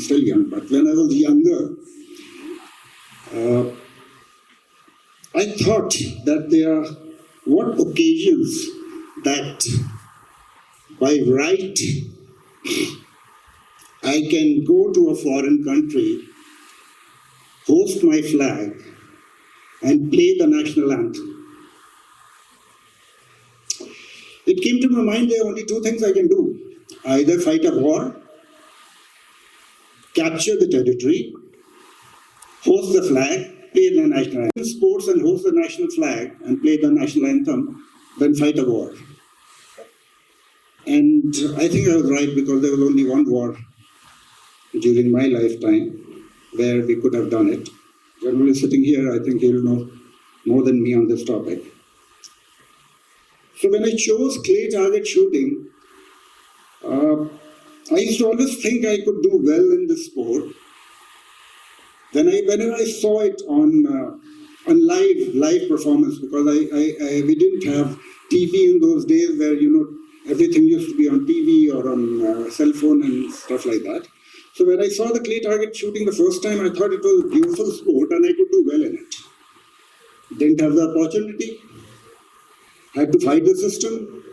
still young, but when I was younger, I thought that there are what occasions that by right I can go to a foreign country, host my flag, and play the national anthem. It came to my mind there are only two things I can do. Either fight a war, capture the territory, host the flag, play the national anthem. Sports and host the national flag and play the national anthem, then fight a war. And I think I was right because there was only one war during my lifetime where we could have done it. Generally sitting here, I think he'll know more than me on this topic. So when I chose clay target shooting, I used to always think I could do well in this sport. Whenever I saw it on live performance, because we didn't have TV in those days where everything used to be on TV or on cell phone and stuff like that. So when I saw the clay target shooting the first time, I thought it was a beautiful sport and I could do well in it. Didn't have the opportunity. Had to fight the system.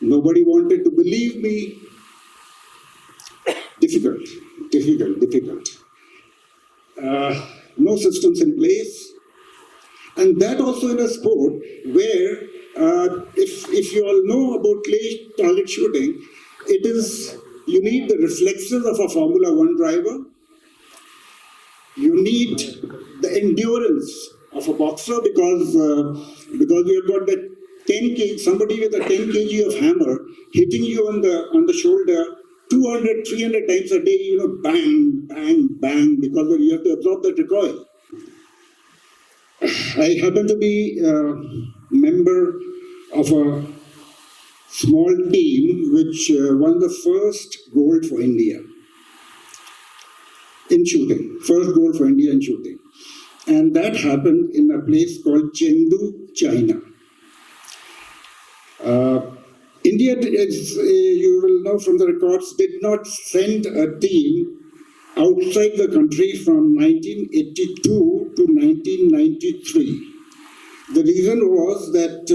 Nobody wanted to believe me. Difficult. No systems in place. And that also in a sport where, if you all know about clay target shooting, you need the reflexes of a Formula 1 driver. You need the endurance of a boxer because you've got that 10 kg, somebody with a 10 kg of hammer hitting you on the shoulder 200, 300 times a day, bang, bang, bang, because you have to absorb that recoil. I happen to be a member of a small team which won the first gold for India in shooting. First gold for India in shooting. And that happened in a place called Chengdu, China. India, as you will know from the records, did not send a team outside the country from 1982 to 1993. The reason was that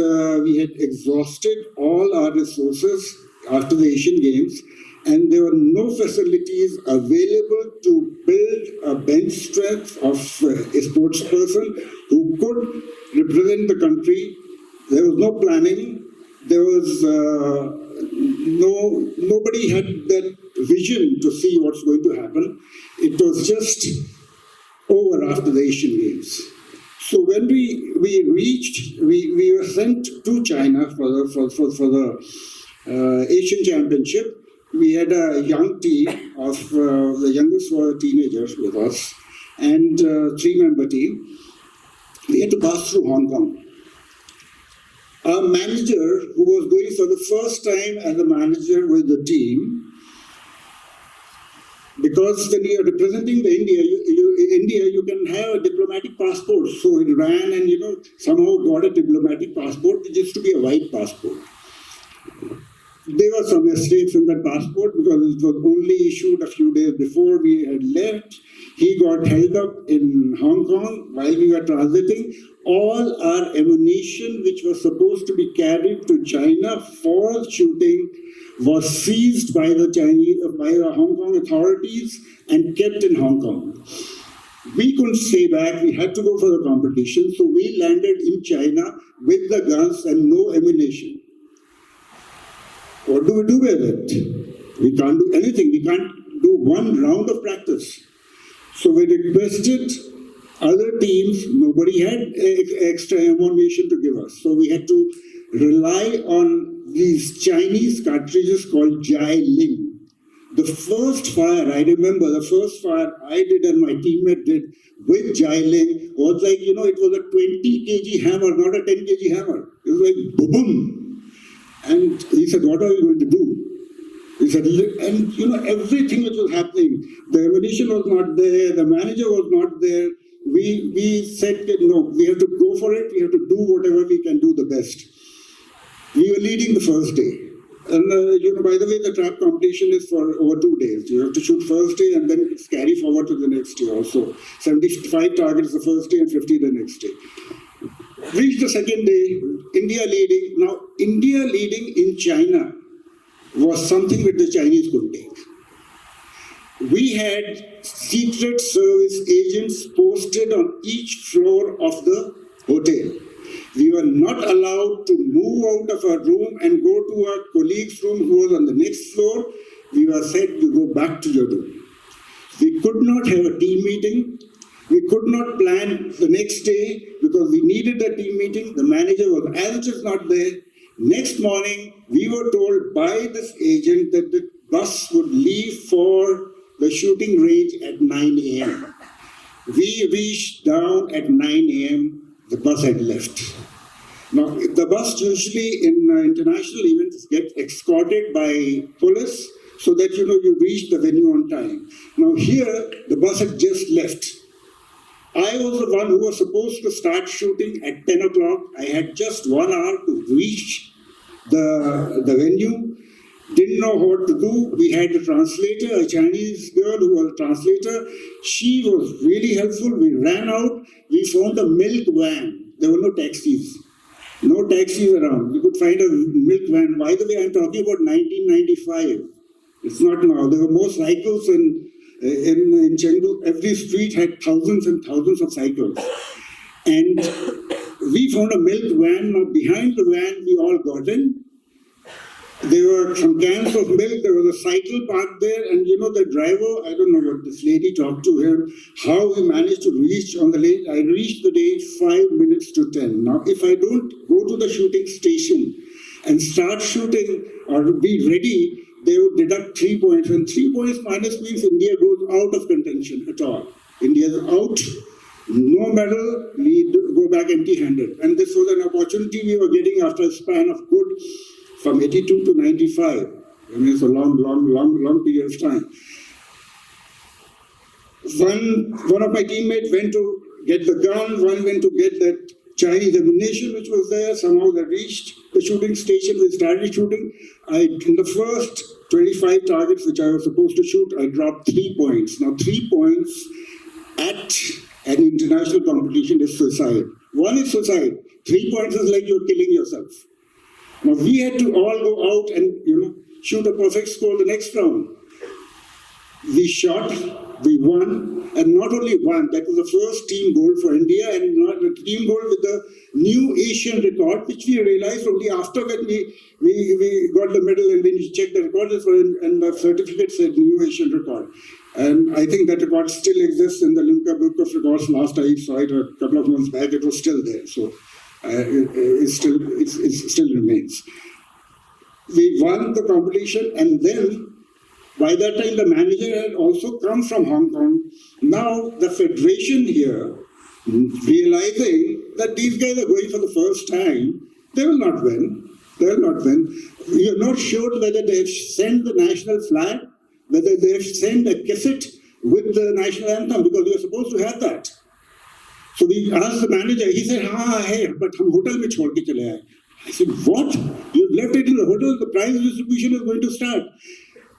we had exhausted all our resources after the Asian Games, and there were no facilities available to build a bench strength of a sports person who could represent the country. There was no planning. There was nobody had that vision to see what's going to happen. It was just over after the Asian Games. So when we were sent to China for the Asian Championship. We had a young team of the youngest were teenagers with us, and 3-member team. We had to pass through Hong Kong. Our manager, who was going for the first time as a manager with the team, because when you are representing the India, you can have a diplomatic passport. So it ran and somehow got a diplomatic passport, which used to be a white passport. There were some mistakes in that passport because it was only issued a few days before we had left. He got held up in Hong Kong while we were transiting. All our ammunition, which was supposed to be carried to China for shooting, was seized by the Hong Kong authorities and kept in Hong Kong. We couldn't stay back. We had to go for the competition. So we landed in China with the guns and no ammunition. What do we do with it? We can't do anything. We can't do one round of practice. So we requested other teams. Nobody had extra ammunition to give us. So we had to rely on these Chinese cartridges called Jai Ling. The first fire, I remember, the first fire I did and my teammate did with Jai Ling was like, it was a 20 kg hammer, not a 10 kg hammer. It was like boom. And he said, what are you going to do? He said, and everything which was happening, the ammunition was not there, the manager was not there. We said, no, we have to go for it, we have to do whatever we can do the best. We were leading the first day. And by the way, the trap competition is for over 2 days. You have to shoot first day and then carry forward to the next day also. 75 targets the first day and 50 the next day. Reached the second day, India leading. Now, India leading in China was something that the Chinese couldn't take. We had secret service agents posted on each floor of the hotel. We were not allowed to move out of our room and go to our colleague's room who was on the next floor. We were said to go back to your room. We could not have a team meeting. We could not plan the next day because we needed a team meeting. The manager was as it is not there. Next morning, we were told by this agent that the bus would leave for the shooting range at 9 a.m. We reached down at 9 a.m. The bus had left. Now, the bus usually in international events gets escorted by police so that you reach the venue on time. Now here, the bus had just left. I was the one who was supposed to start shooting at 10 o'clock. I had just 1 hour to reach the venue. Didn't know what to do. We had a translator, a Chinese girl who was a translator. She was really helpful. We ran out. We found a milk van. There were no taxis. No taxis around. We could find a milk van. By the way, I'm talking about 1995. It's not now. There were more cycles in Chengdu. Every street had thousands and thousands of cycles. And we found a milk van. Now, behind the van, we all got in. There were some cans of milk, there was a cycle parked there, and the driver, I don't know what this lady talked to him, how he managed to reach on the lane. I reached the date 5 minutes to 10. Now, if I don't go to the shooting station and start shooting or be ready, they would deduct 3 points, and 3 points minus means India goes out of contention at all. India's out, no medal, we go back empty-handed. And this was an opportunity we were getting after a span of good from 82 to 95. I mean, it's a long period of time. One of my teammates went to get the gun, one went to get that Chinese ammunition which was there. Somehow they reached the shooting station, we started shooting. In the first 25 targets which I was supposed to shoot, I dropped 3 points. Now 3 points at an international competition is suicide. One is suicide. 3 points is like you're killing yourself. Now we had to all go out and shoot a perfect score the next round. We shot, we won, and not only won, that was the first team gold for India, and not the team gold with the new Asian record, which we realized only after that we got the medal, and then you check the record and the certificate said new Asian record. And I think that record still exists in the Limca Book of Records. Last I saw it a couple of months back, it was still there. So it still remains. We won the competition, and then by that time the manager had also come from Hong Kong. Now the federation here, realizing that these guys are going for the first time, they will not win. They will not win. We are not sure whether they have sent the national flag, whether they have sent a cassette with the national anthem, because we are supposed to have that. So we asked the manager, he said, hey, but hum hotel mein chhod ke chale aaye. I said, what? You've left it in the hotel, the prize distribution is going to start.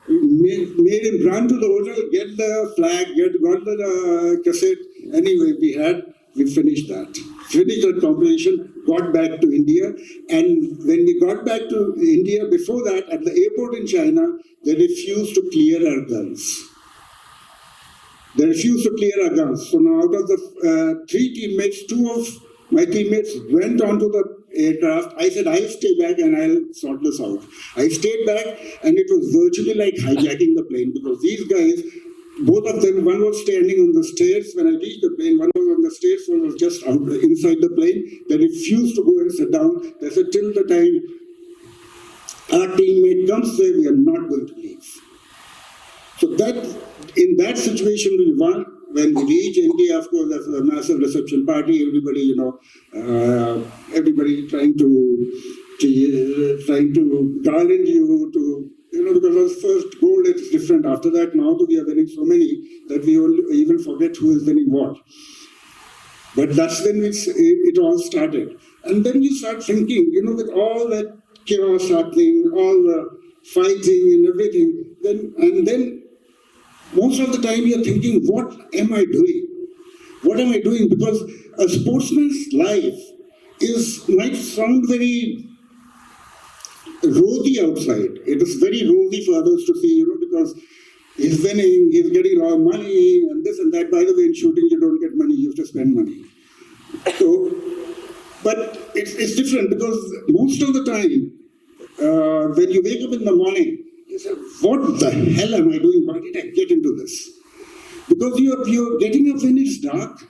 Made him run to the hotel, get the flag, got the cassette. Anyway, we finished that. Finished that competition, got back to India. And when we got back to India, before that, at the airport in China, they refused to clear our guns. They refused to clear our guns. So now out of the 3 teammates, 2 of my teammates went onto the aircraft. I said, I'll stay back and I'll sort this out. I stayed back, and it was virtually like hijacking the plane, because these guys, both of them, one was standing on the stairs when I reached the plane, one was on the stairs, one was just out inside the plane. They refused to go and sit down. They said, till the time our teammate comes there, we are not going to leave. So that, in that situation, we won. When we reach India, of course, there's a massive reception party. Everybody, everybody trying to garland you to, because the first goal is different. After that, now we are winning so many that we even forget who is winning what. But that's when it all started. And then you start thinking, with all that chaos happening, all the fighting and everything, then most of the time you're thinking, what am I doing? What am I doing? Because a sportsman's life might sound very rosy outside. It is very rosy for others to see, because he's winning, he's getting a lot of money, and this and that. By the way, in shooting, you don't get money, you have to spend money. So, but it's different because most of the time, when you wake up in the morning, you say, what the hell am I doing? Why did I get into this? Because you're getting up when it's dark.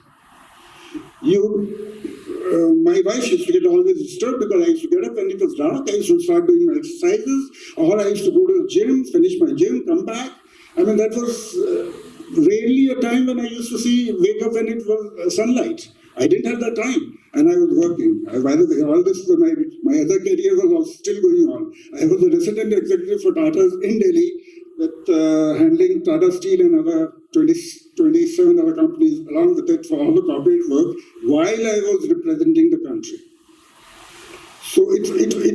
My wife used to get always disturbed because I used to get up when it was dark. I used to start doing my exercises, or I used to go to the gym, finish my gym, come back. I mean, that was rarely a time when I used to wake up when it was sunlight. I didn't have that time, and I was working. By the way, all this, my other career was still going on. I was a resident executive for Tata's in Delhi, with handling Tata Steel and other 27 other companies along with it for all the corporate work while I was representing the country. So it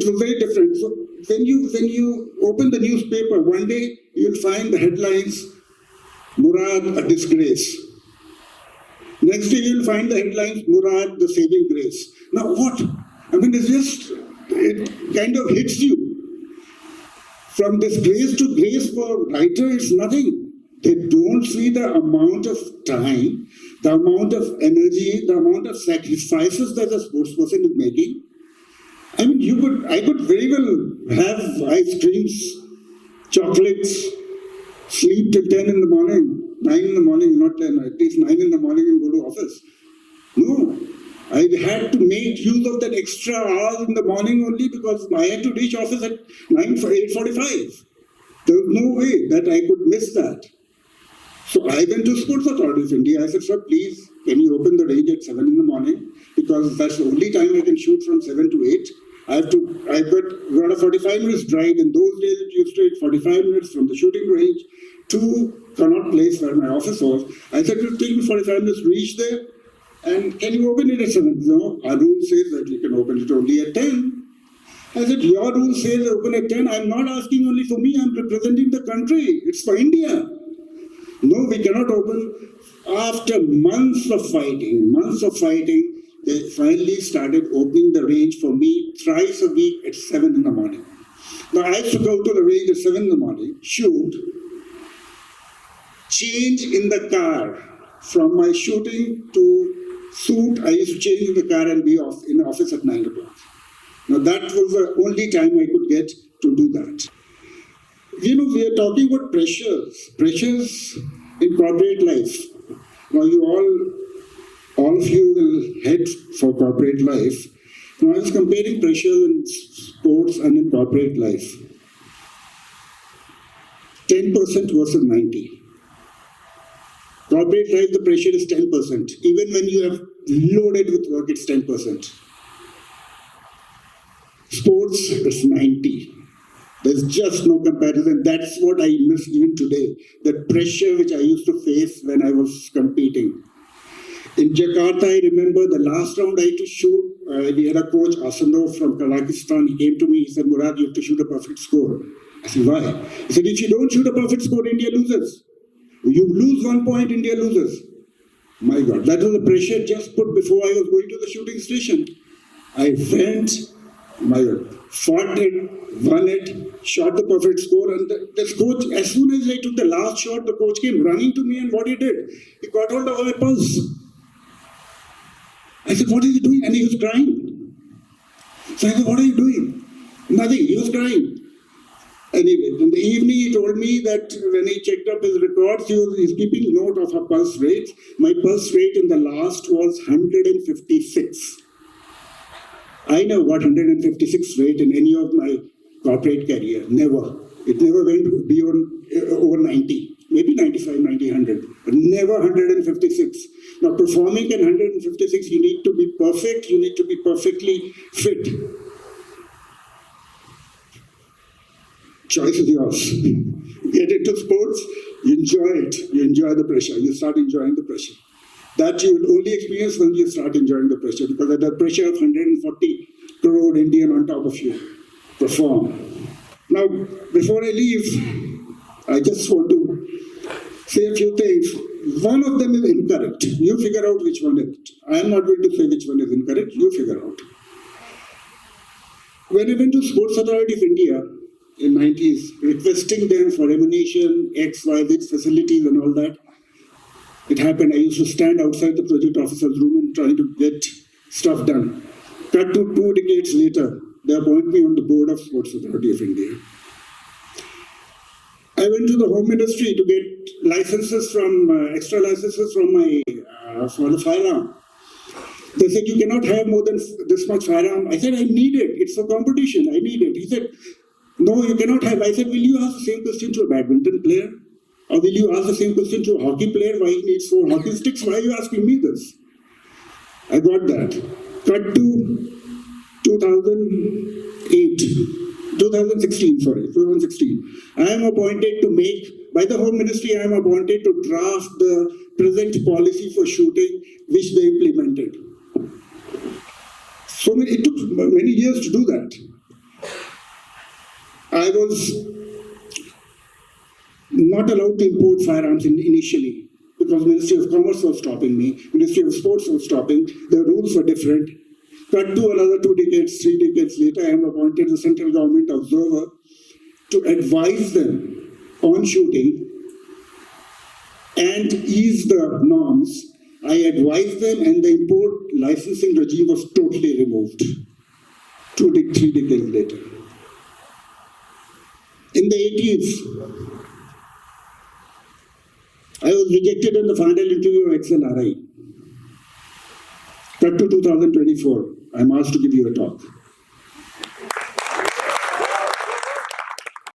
was very different. So when you open the newspaper, one day you'll find the headlines, Moraad, a disgrace. Next day you'll find the headlines, Moraad, the saving grace. Now what? I mean, it kind of hits you. From disgrace to grace for writer is nothing. They don't see the amount of time, the amount of energy, the amount of sacrifices that a sportsperson is making. I mean, I could very well have ice creams, chocolates, sleep till 10 in the morning, 9 in the morning, not 10, at least 9 in the morning and go to office. No, I had to make use of that extra hours in the morning only because I had to reach office at 8:45. There was no way that I could miss that. So I went to Sports Authority of India. I said, sir, please, can you open the range at 7 in the morning? Because that's the only time I can shoot from 7 to 8. I've got a 45 minutes drive. In those days, it used to take 45 minutes from the shooting range to Connaught Place where my office was. I said, it'll take me 45 minutes to reach there. And can you open it at 7? No, our rule says that you can open it only at 10. I said, your rule says open at 10. I'm not asking only for me. I'm representing the country. It's for India. No, we cannot open. After months of fighting, they finally started opening the range for me thrice a week at 7 in the morning. Now, I used to go to the range at 7 in the morning, shoot, change in the car. From my shooting to suit, I used to change in the car and be off in the office at 9 o'clock. Now, that was the only time I could get to do that. We are talking about pressures in corporate life. Now, all of you will head for corporate life. Now, I was comparing pressures in sports and in corporate life. 10% versus 90%. Corporate life, the pressure is 10%. Even when you are loaded with work, it's 10%. Sports, it's 90%. There's just no comparison. That's what I miss even today. The pressure which I used to face when I was competing. In Jakarta, I remember the last round I had to shoot. We had a coach, Asano from Kazakhstan. He came to me. He said, Moraad, you have to shoot a perfect score. I said, why? He said, if you don't shoot a perfect score, India loses. You lose 1 point, India loses. My God, that was the pressure just put before I was going to the shooting station. I went, my God, fought it, won it, shot the perfect score, and the coach, as soon as I took the last shot, the coach came running to me, and what he did, he got hold of my pulse. I said, what are you doing? And he was crying. So I said, what are you doing? Nothing, he was crying. Anyway, in the evening he told me that when he checked up his records, he's keeping note of her pulse rate. My pulse rate in the last was 156. I never got 156 rate in any of my corporate career, never. It never went beyond over 90, maybe 95, 90, 100, but never 156. Now performing at 156, you need to be perfect, you need to be perfectly fit. Choice is yours. Get into sports, you enjoy it, you enjoy the pressure, you start enjoying the pressure. That you will only experience when you start enjoying the pressure, because at the pressure of 140 crore Indian on top of you, perform. Now, before I leave, I just want to say a few things. One of them is incorrect. You figure out which one is it. I am not going to say which one is incorrect. You figure out. When I went to Sports Authority of India in 90s, requesting them for ammunition, X, Y, Z facilities and all that, it happened. I used to stand outside the project officer's room and trying to get stuff done. Cut to 2 decades later, they appoint me on the board of Sports Authority of India. I went to the Home Ministry to get licenses from, extra licenses from my, for the firearm. They said, you cannot have more than this much firearm. I said, I need it. It's for competition. I need it. He said, no, you cannot have. I said, will you ask the same question to a badminton player? Or will you ask the same question to a hockey player? Why he needs 4 hockey sticks? Why are you asking me this? I got that. Cut to 2016. I am appointed to make, by the Home Ministry, I am appointed to draft the present policy for shooting, which they implemented. So it took many years to do that. I was not allowed to import firearms initially because Ministry of Commerce was stopping me, Ministry of Sports was stopping, the rules were different. Cut to another 2 decades, 3 decades later, I am appointed the central government observer to advise them on shooting and ease the norms. I advised them and the import licensing regime was totally removed 3 decades later. In the 80s, I was rejected in the final interview of XLRI. Cut to 2024, I'm asked to give you a talk.